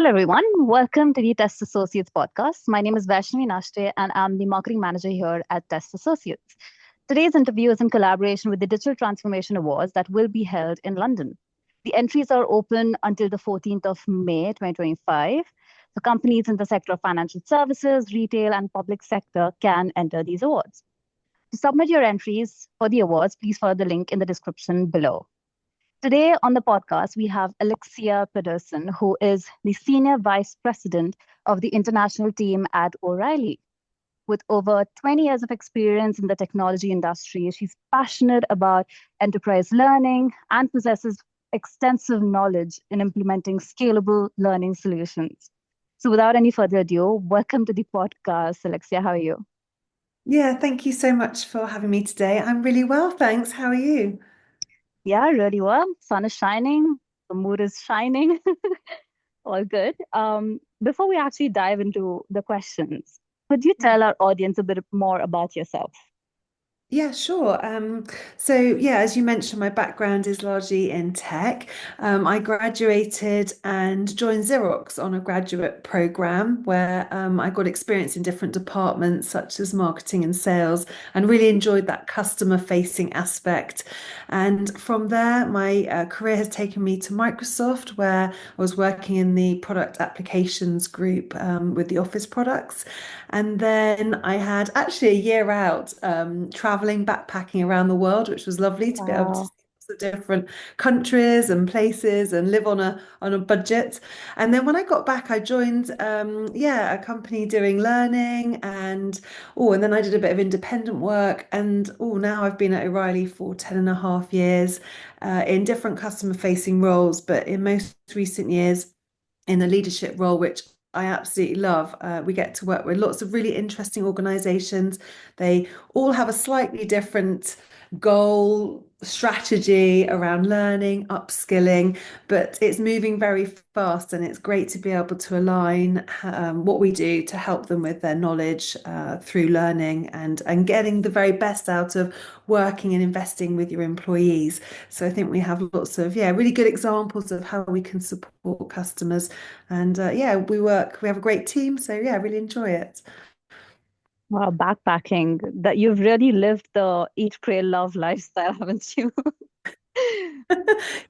Hello, everyone. Welcome to the Test Associates podcast. My name is Vaishnavi Nashte, and I'm the marketing manager here at Test Associates. Today's interview is in collaboration with the Digital Transformation Awards that will be held in London. The entries are open until the 14th of May 2025. So companies in the sector of financial services, retail, and public sector can enter these awards. To submit your entries for the awards, please follow the link in the description below. Today on the podcast, we have Alexia Pedersen, who is the Senior Vice President of the international team at O'Reilly. With over 20 years of experience in the technology industry, she's passionate about enterprise learning and possesses extensive knowledge in implementing scalable learning solutions. So without any further ado, welcome to the podcast, Alexia. How are you? Yeah, thank you so much for having me today. I'm really well, thanks. How are you? Yeah, really well. Sun is shining, the mood is shining. All good. Before we actually dive into the questions, could you tell our audience a bit more about yourself? Yeah, sure. So as you mentioned, my background is largely in tech. I graduated and joined Xerox on a graduate program where I got experience in different departments such as marketing and sales, and really enjoyed that customer-facing aspect. And from there, my career has taken me to Microsoft, where I was working in the product applications group with the Office products. And then I had actually a year out traveling, backpacking around the world, which was lovely to be able to see Wow. lots of different countries and places and live on a budget. And then when I got back, I joined a company doing learning and then I did a bit of independent work and now I've been at O'Reilly for 10 and a half years in different customer facing roles, but in most recent years in a leadership role, which I absolutely love. We get to work with lots of really interesting organizations. They all have a slightly different goal, strategy around learning, upskilling, but it's moving very fast and it's great to be able to align what we do to help them with their knowledge through learning and getting the very best out of working and investing with your employees. So I think we have lots of really good examples of how we can support customers and we have a great team. So yeah, I really enjoy it. Wow, backpacking. That you've really lived the eat, pray, love lifestyle, haven't you? But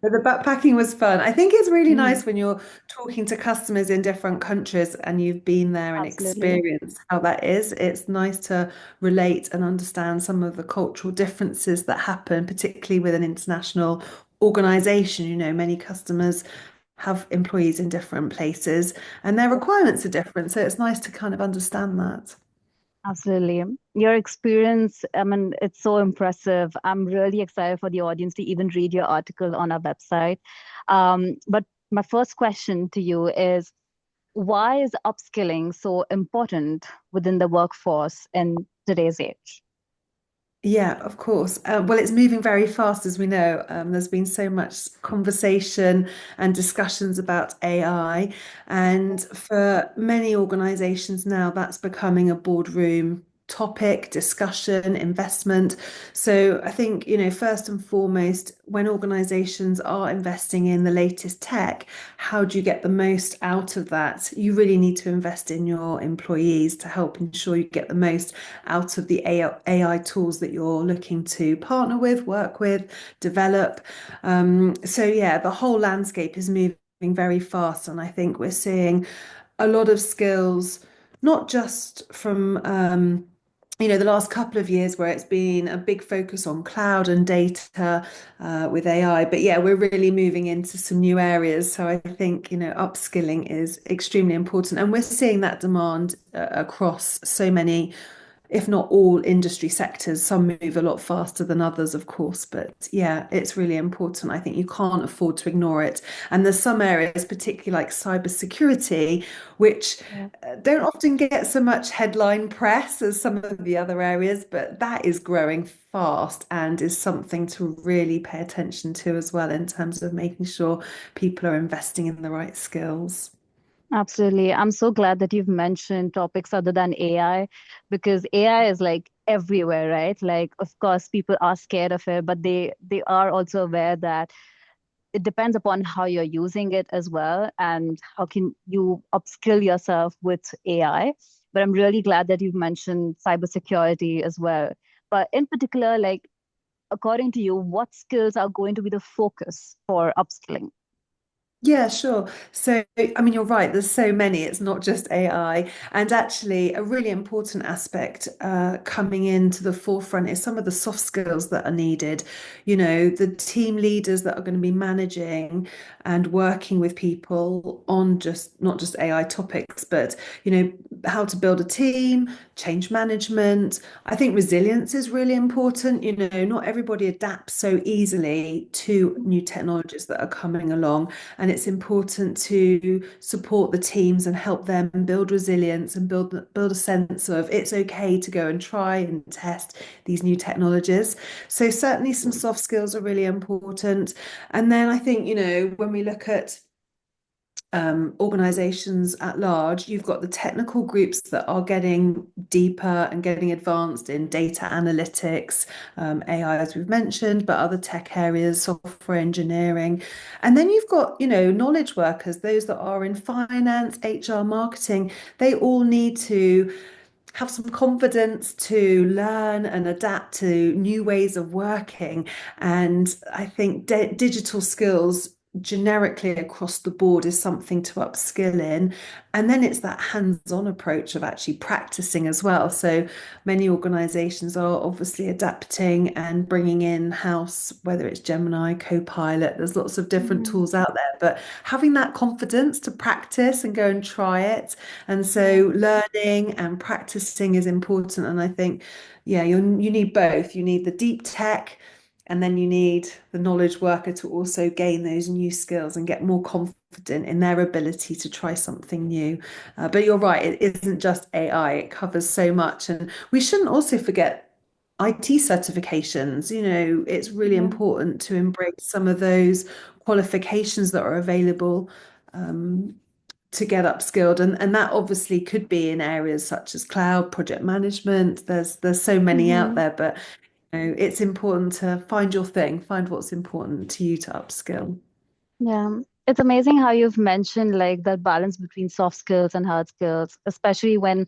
the backpacking was fun. I think it's really Mm, nice when you're talking to customers in different countries and you've been there and absolutely. experienced how that is. It's nice to relate and understand some of the cultural differences that happen, particularly with an international organization. You know, many customers have employees in different places and their requirements are different. So it's nice to kind of understand that. Absolutely. Your experience, I mean, it's so impressive. I'm really excited for the audience to even read your article on our website. But my first question to you is, why is upskilling so important within the workforce in today's age? Yeah, of course. Well, it's moving very fast, as we know. There's been so much conversation and discussions about AI. And for many organizations now, that's becoming a boardroom topic, discussion, investment. So I think, first and foremost, when organizations are investing in the latest tech, how do you get the most out of that? You really need to invest in your employees to help ensure you get the most out of the AI tools that you're looking to partner with, work with, develop. The whole landscape is moving very fast, and I think we're seeing a lot of skills, not just from the last couple of years where it's been a big focus on cloud and data with AI. But yeah, we're really moving into some new areas. So I think, upskilling is extremely important. And we're seeing that demand across so many, if not all industry sectors. Some move a lot faster than others, of course, but yeah, it's really important. I think you can't afford to ignore it. And there's some areas, particularly like cybersecurity, which Yeah. don't often get so much headline press as some of the other areas, but that is growing fast and is something to really pay attention to as well in terms of making sure people are investing in the right skills. Absolutely. I'm so glad that you've mentioned topics other than AI because AI is like everywhere, right? Like, of course, people are scared of it, but they are also aware that it depends upon how you're using it as well and how can you upskill yourself with AI. But I'm really glad that you've mentioned cybersecurity as well. But in particular, like according to you, what skills are going to be the focus for upskilling? Yeah, sure. So, I mean, you're right. There's so many. It's not just AI. And actually, a really important aspect coming into the forefront is some of the soft skills that are needed. You know, the team leaders that are going to be managing and working with people on just not just AI topics, but, you know, how to build a team, change management. I think resilience is really important. You know, not everybody adapts so easily to new technologies that are coming along. And it's important to support the teams and help them build resilience and build a sense of it's okay to go and try and test these new technologies. So certainly some soft skills are really important. And then I think, you know, when we look at organizations at large, you've got the technical groups that are getting deeper and getting advanced in data analytics, AI, as we've mentioned, but other tech areas, software engineering. And then you've got, you know, knowledge workers, those that are in finance, HR, marketing, they all need to have some confidence to learn and adapt to new ways of working. And I think digital skills generically across the board is something to upskill in. And then it's that hands-on approach of actually practicing as well. So many organizations are obviously adapting and bringing in house, whether it's Gemini, Copilot, there's lots of different Hmm. tools out there, but having that confidence to practice and go and try it. And Yeah. so learning and practicing is important. And I think, yeah, you need both. You need the deep tech, and then you need the knowledge worker to also gain those new skills and get more confident in their ability to try something new. But you're right, it isn't just AI, it covers so much. And we shouldn't also forget IT certifications. You know, it's really Yeah. important to embrace some of those qualifications that are available. Um, to get upskilled, and that obviously could be in areas such as cloud project management. There's so many out Hmm. there, but you know, it's important to find your thing, find what's important to you to upskill. Yeah. It's amazing how you've mentioned like that balance between soft skills and hard skills, especially when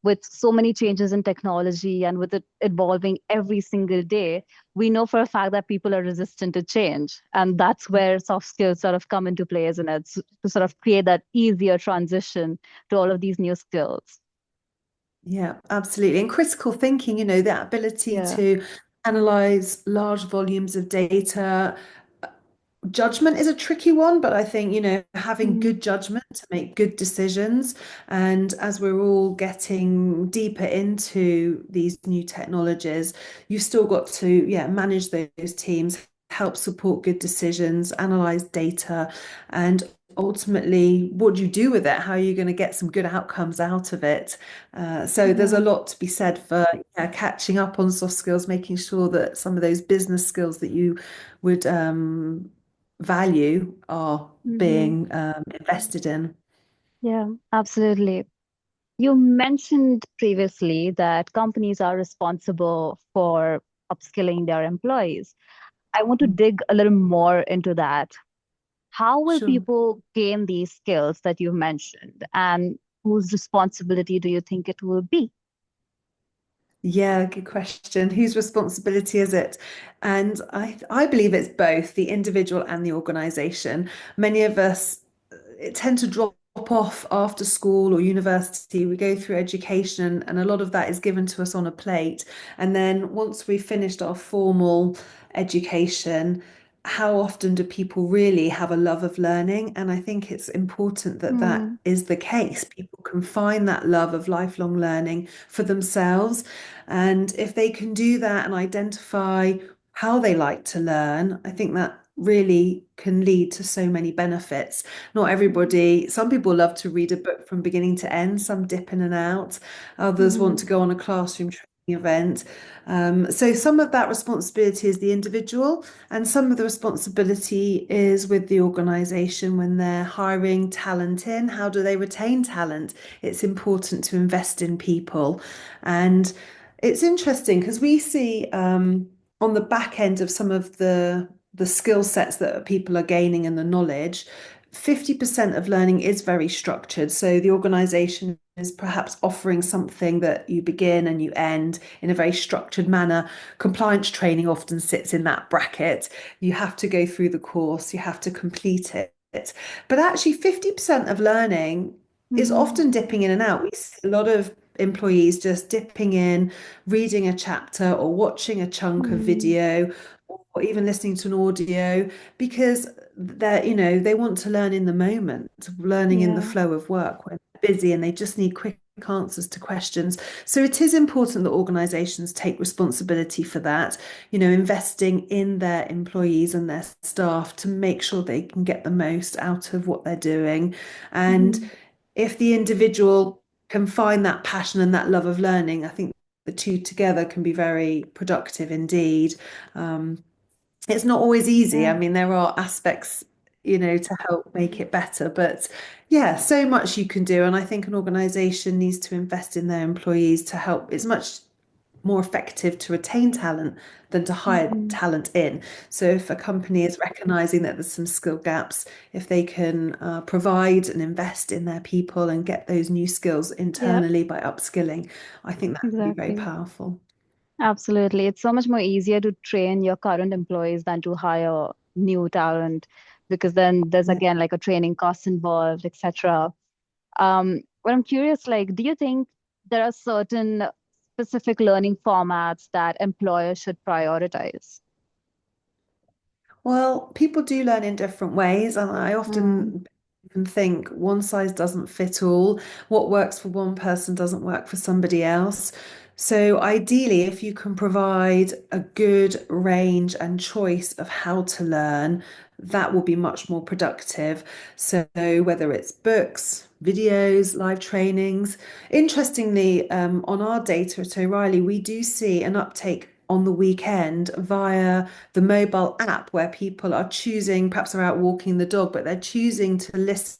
with so many changes in technology and with it evolving every single day, we know for a fact that people are resistant to change. And that's where soft skills sort of come into play, isn't it? To sort of create that easier transition to all of these new skills. Yeah, absolutely. And critical thinking, you know, that ability Yeah. to analyze large volumes of data. Judgment is a tricky one, but I think, you know, having Hmm. good judgment to make good decisions. And as we're all getting deeper into these new technologies, you've still got to, yeah, manage those teams, help support good decisions, analyze data, and ultimately, what do you do with it? How are you going to get some good outcomes out of it? So there's a Yeah. lot to be said for yeah, catching up on soft skills, making sure that some of those business skills that you would value are Hmm. being invested in. Yeah, absolutely. You mentioned previously that companies are responsible for upskilling their employees. I want to dig a little more into that. How will Sure. people gain these skills that you mentioned, and whose responsibility do you think it will be? Yeah, good question. Whose responsibility is it? And I believe it's both the individual and the organization. Many of us tend to drop off after school or university. We go through education, and a lot of that is given to us on a plate. And then once we've finished our formal education, how often do people really have a love of learning? And I think it's important that that Hmm. is the case. People can find that love of lifelong learning for themselves. And if they can do that and identify how they like to learn, I think that really can lead to so many benefits. Not everybody, some people love to read a book from beginning to end, some dip in and out, others want Hmm. to go on a classroom training event. So some of that responsibility is the individual, and some of the responsibility is with the organization when they're hiring talent in. How do they retain talent? It's important to invest in people. And it's interesting because we see on the back end of some of the the skill sets that people are gaining and the knowledge, 50% of learning is very structured. So the organization is perhaps offering something that you begin and you end in a very structured manner. Compliance training often sits in that bracket. You have to go through the course, you have to complete it. But actually, 50% of learning is Mm-hmm. often dipping in and out. We see a lot of employees just dipping in, reading a chapter or watching a chunk of Mm-hmm. video or even listening to an audio because they want to learn in the moment, learning in the Yeah. flow of work when they're busy and they just need quick answers to questions. So it is important that organizations take responsibility for that, investing in their employees and their staff to make sure they can get the most out of what they're doing. And Mm-hmm. if the individual can find that passion and that love of learning, I think the two together can be very productive indeed. Um, it's not always easy. I Yeah. mean, there are aspects, to help make it better, but yeah, so much you can do. And I think an organization needs to invest in their employees to help. It's much more effective to retain talent than to hire Mm-hmm. talent in. So if a company is recognizing that there's some skill gaps, if they can provide and invest in their people and get those new skills Yeah. internally by upskilling, I think that can be very Exactly. powerful. Absolutely. It's so much more easier to train your current employees than to hire new talent because then there's Yeah. again like a training cost involved, etc. But I'm curious, like, do you think there are certain specific learning formats that employers should prioritize? Well, people do learn in different ways, and I Mm, often even think one size doesn't fit all. What works for one person doesn't work for somebody else. So, ideally, if you can provide a good range and choice of how to learn, that will be much more productive. So, whether it's books, videos, live trainings. Interestingly, on our data at O'Reilly, we do see an uptake on the weekend via the mobile app where people are choosing, perhaps they're out walking the dog, but they're choosing to listen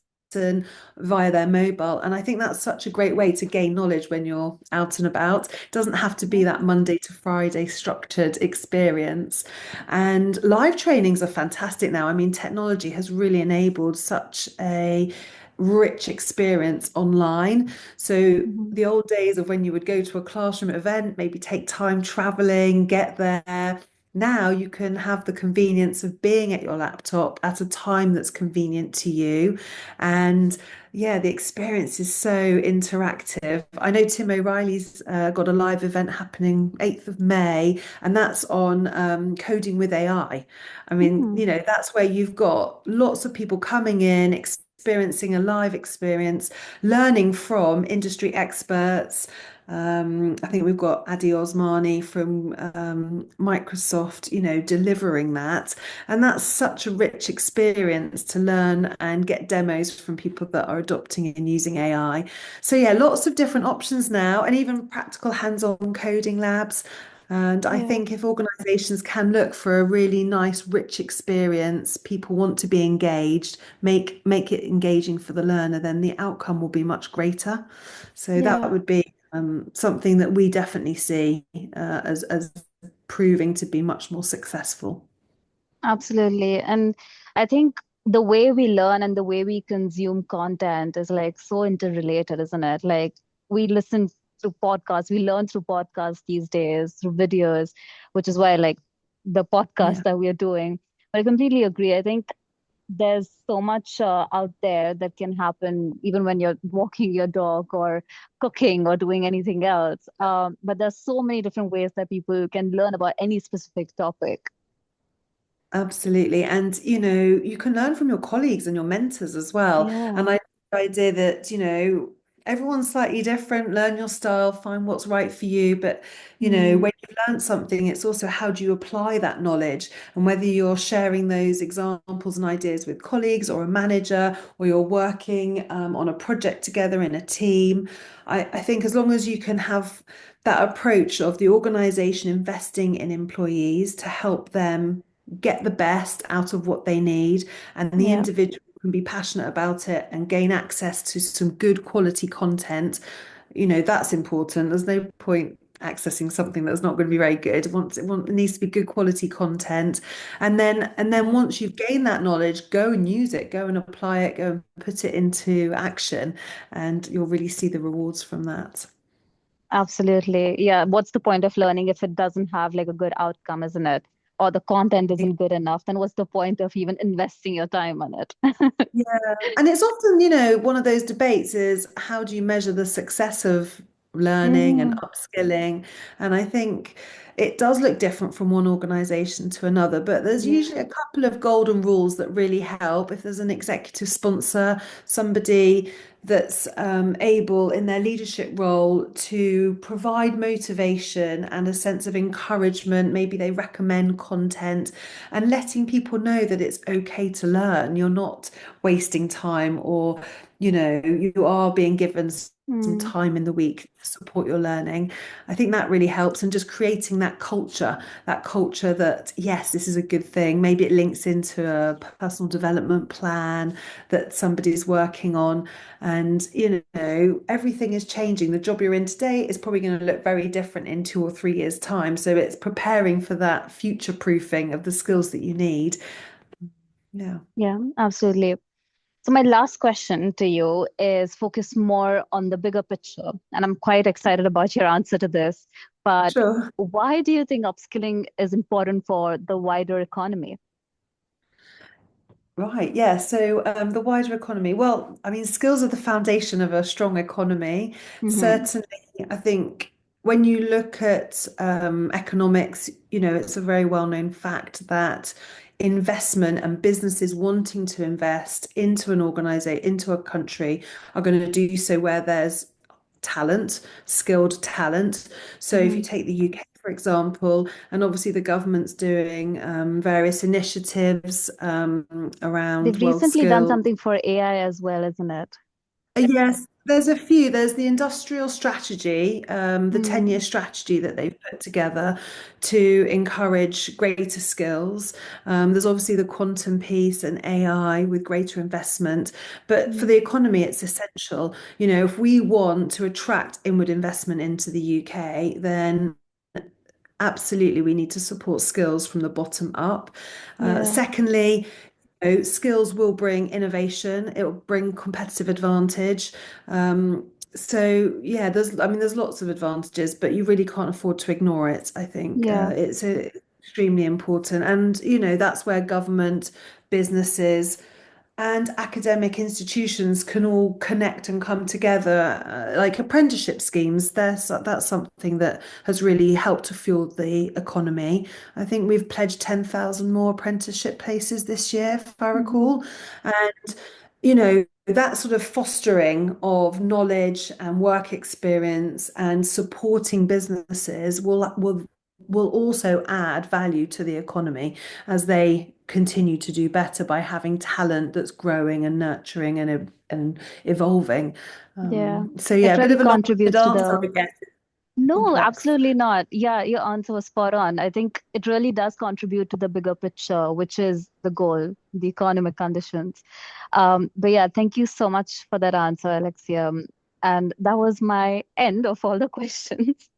via their mobile. And I think that's such a great way to gain knowledge when you're out and about. It doesn't have to be yeah, that Monday to Friday structured experience. And live trainings are fantastic now. I mean, technology has really enabled such a rich experience online. So mhm, the old days of when you would go to a classroom event, maybe take time traveling, get there. Now you can have the convenience of being at your laptop at a time that's convenient to you. And yeah, the experience is so interactive. I know Tim O'Reilly's got a live event happening 8th of May, and that's on coding with AI. I mean, mm, that's where you've got lots of people coming in, experiencing a live experience, learning from industry experts. I think we've got Adi Osmani from Microsoft, delivering that. And that's such a rich experience to learn and get demos from people that are adopting and using AI. So, yeah, lots of different options now, and even practical hands-on coding labs. And I yeah, think if organizations can look for a really nice, rich experience, people want to be engaged, make it engaging for the learner, then the outcome will be much greater. So that yeah. would be something that we definitely see as proving to be much more successful. Absolutely. And I think the way we learn and the way we consume content is like so interrelated, isn't it? Like we listen to podcasts, we learn through podcasts these days, through videos, which is why like the podcast Yeah, that we are doing. But I completely agree. I think there's so much out there that can happen even when you're walking your dog or cooking or doing anything else. But there's so many different ways that people can learn about any specific topic. absolutely. And you can learn from your colleagues and your mentors as well. Yeah. And I the idea that, everyone's slightly different, learn your style, find what's right for you. But, Mm, when you've learned something, it's also how do you apply that knowledge and whether you're sharing those examples and ideas with colleagues or a manager or you're working on a project together in a team. I think as long as you can have that approach of the organization investing in employees to help them get the best out of what they need, and the yeah. individual can be passionate about it and gain access to some good quality content. That's important. There's no point accessing something that's not going to be very good. It needs to be good quality content. And then once you've gained that knowledge, go and use it, go and apply it, go and put it into action, and you'll really see the rewards from that. Absolutely. Yeah. What's the point of learning if it doesn't have like a good outcome, isn't it? Or the content isn't good enough, then what's the point of even investing your time on it? Yeah, and it's often, one of those debates is how do you measure the success of learning and Mm, upskilling? And I think it does look different from one organization to another, but there's yeah. usually a couple of golden rules that really help. If there's an executive sponsor, somebody that's able in their leadership role to provide motivation and a sense of encouragement, maybe they recommend content and letting people know that it's okay to learn. You're not wasting time, or you are being given some Mm, time in the week to support your learning. I think that really helps, and just creating that culture that yes, this is a good thing. Maybe it links into a personal development plan that somebody's working on, and everything is changing. The job you're in today is probably going to look very different in 2 or 3 years time, so it's preparing for that future proofing of the skills that you need. Yeah. yeah, absolutely. So my last question to you is focus more on the bigger picture, and I'm quite excited about your answer to this. But Sure. why do you think upskilling is important for the wider economy? Right, yeah. So the wider economy, well, I mean, skills are the foundation of a strong economy. Hmm. Certainly, I think when you look at economics, it's a very well-known fact that investment and businesses wanting to invest into an organization, into a country, are going to do so where there's talent, skilled talent. So if you Hmm. take the UK, for example, and obviously the government's doing various initiatives around They've world recently done skills. something for AI as well, isn't it? Yes, there's a few. There's the industrial strategy, the Hmm. 10-year strategy that they've put together to encourage greater skills. There's obviously the quantum piece and AI with greater investment. But for Hmm. the economy, it's essential. If we want to attract inward investment into the UK, then absolutely we need to support skills from the bottom up. Yeah, Secondly, skills will bring innovation, it will bring competitive advantage. So yeah, there's lots of advantages, but you really can't afford to ignore it. I think yeah, it's extremely important, and that's where government, businesses, and academic institutions can all connect and come together, like apprenticeship schemes. That's something that has really helped to fuel the economy. I think we've pledged 10,000 more apprenticeship places this year, if I hmm, recall. And that sort of fostering of knowledge and work experience and supporting businesses will also add value to the economy as they continue to do better by having talent that's growing and nurturing and evolving. yeah. So It yeah, a bit really of a long-winded contributes to answer, the I guess. It's No, complex. absolutely not. Yeah, your answer was spot on. I think it really does contribute to the bigger picture, which is the goal, the economic conditions. But yeah, thank you so much for that answer, Alexia. And that was my end of all the questions.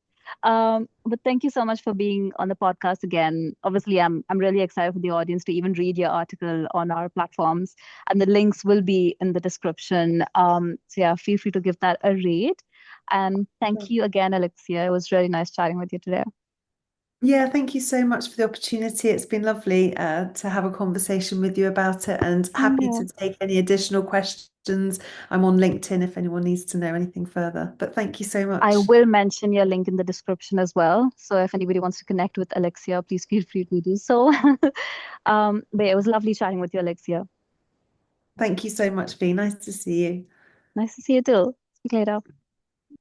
But thank you so much for being on the podcast again. Obviously, I'm really excited for the audience to even read your article on our platforms, and the links will be in the description. So yeah, feel free to give that a read. And thank you again, Alexia. It was really nice chatting with you today. Yeah, thank you so much for the opportunity. It's been lovely to have a conversation with you about it, and happy Yeah. to take any additional questions. I'm on LinkedIn if anyone needs to know anything further. But thank you so I much. will mention your link in the description as well. So if anybody wants to connect with Alexia, please feel free to do so. But yeah, it was lovely chatting with you, Alexia. Thank you so much, Bea. Nice to see you. Nice to see you too. Speak later.